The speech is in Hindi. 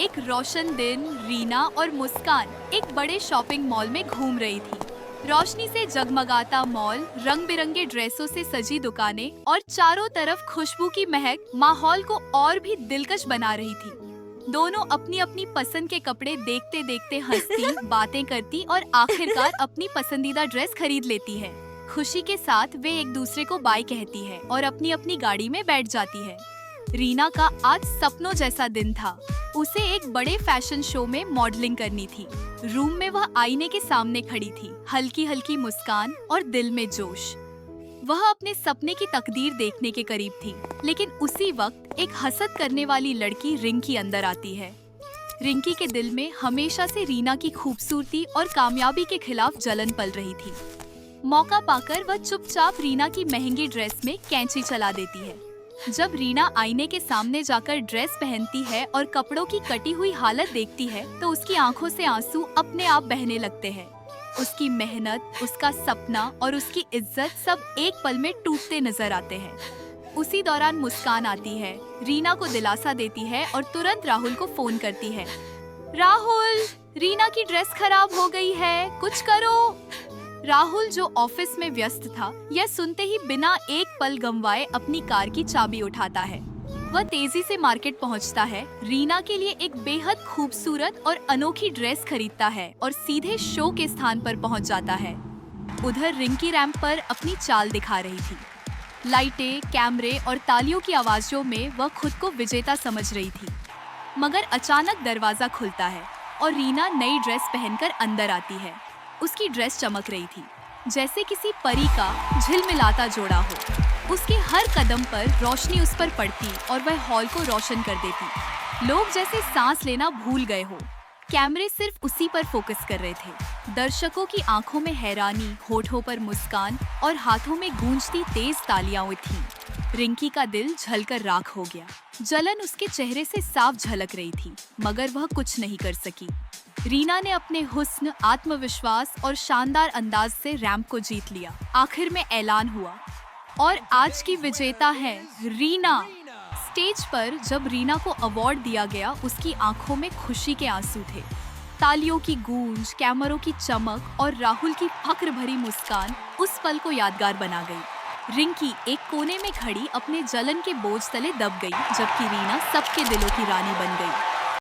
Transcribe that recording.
एक रोशन दिन रीना और मुस्कान एक बड़े शॉपिंग मॉल में घूम रही थी। रोशनी से जगमगाता मॉल, रंग बिरंगे ड्रेसों से सजी दुकानें और चारों तरफ खुशबू की महक माहौल को और भी दिलकश बना रही थी। दोनों अपनी अपनी पसंद के कपड़े देखते देखते हंसती, बातें करती और आखिरकार अपनी पसंदीदा ड्रेस खरीद लेती है। खुशी के साथ वे एक दूसरे को बाय कहती है और अपनी अपनी गाड़ी में बैठ जाती है। रीना का आज सपनों जैसा दिन था। उसे एक बड़े फैशन शो में मॉडलिंग करनी थी। रूम में वह आईने के सामने खड़ी थी, हल्की हल्की मुस्कान और दिल में जोश। वह अपने सपने की तकदीर देखने के करीब थी, लेकिन उसी वक्त एक हसद करने वाली लड़की रिंकी अंदर आती है। रिंकी के दिल में हमेशा से रीना की खूबसूरती और कामयाबी के खिलाफ जलन पल रही थी। मौका पाकर वह चुपचाप रीना की महंगी ड्रेस में कैंची चला देती है। जब रीना आईने के सामने जाकर ड्रेस पहनती है और कपड़ों की कटी हुई हालत देखती है, तो उसकी आंखों से आंसू अपने आप बहने लगते हैं। उसकी मेहनत, उसका सपना और उसकी इज्जत सब एक पल में टूटते नजर आते हैं। उसी दौरान मुस्कान आती है, रीना को दिलासा देती है और तुरंत राहुल को फोन करती है। राहुल, रीना की ड्रेस खराब हो गई है, कुछ करो। राहुल, जो ऑफिस में व्यस्त था, यह सुनते ही बिना एक पल गंवाए अपनी कार की चाबी उठाता है। वह तेजी से मार्केट पहुंचता है, रीना के लिए एक बेहद खूबसूरत और अनोखी ड्रेस खरीदता है और सीधे शो के स्थान पर पहुंच जाता है। उधर रिंकी रैंप पर अपनी चाल दिखा रही थी। लाइटें, कैमरे और तालियों की आवाजों में वह खुद को विजेता समझ रही थी। मगर अचानक दरवाजा खुलता है और रीना नई ड्रेस पहनकर अंदर आती है। उसकी ड्रेस चमक रही थी, जैसे किसी परी का झिलमिलाता जोड़ा हो। उसके हर कदम पर रोशनी उस पर पड़ती और वह हॉल को रोशन कर देती। लोग जैसे सांस लेना भूल गए हो। कैमरे सिर्फ उसी पर फोकस कर रहे थे। दर्शकों की आंखों में हैरानी, होठों पर मुस्कान और हाथों में गूंजती तेज तालियां थीं। रिंकी का दिल जलकर राख हो गया। जलन उसके चेहरे से साफ झलक रही थी, मगर वह कुछ नहीं कर सकी। रीना ने अपने हुस्न, आत्मविश्वास और शानदार अंदाज से रैंप को जीत लिया। आखिर में ऐलान हुआ और आज की विजेता है रीना। स्टेज पर जब रीना को अवार्ड दिया गया, उसकी आंखों में खुशी के आंसू थे। तालियों की गूंज, कैमरों की चमक और राहुल की फक्र भरी मुस्कान उस पल को यादगार बना गई। रिंकी एक कोने में खड़ी अपने जलन के बोझ तले दब गई, जबकि रीना सबके दिलों की रानी बन गई।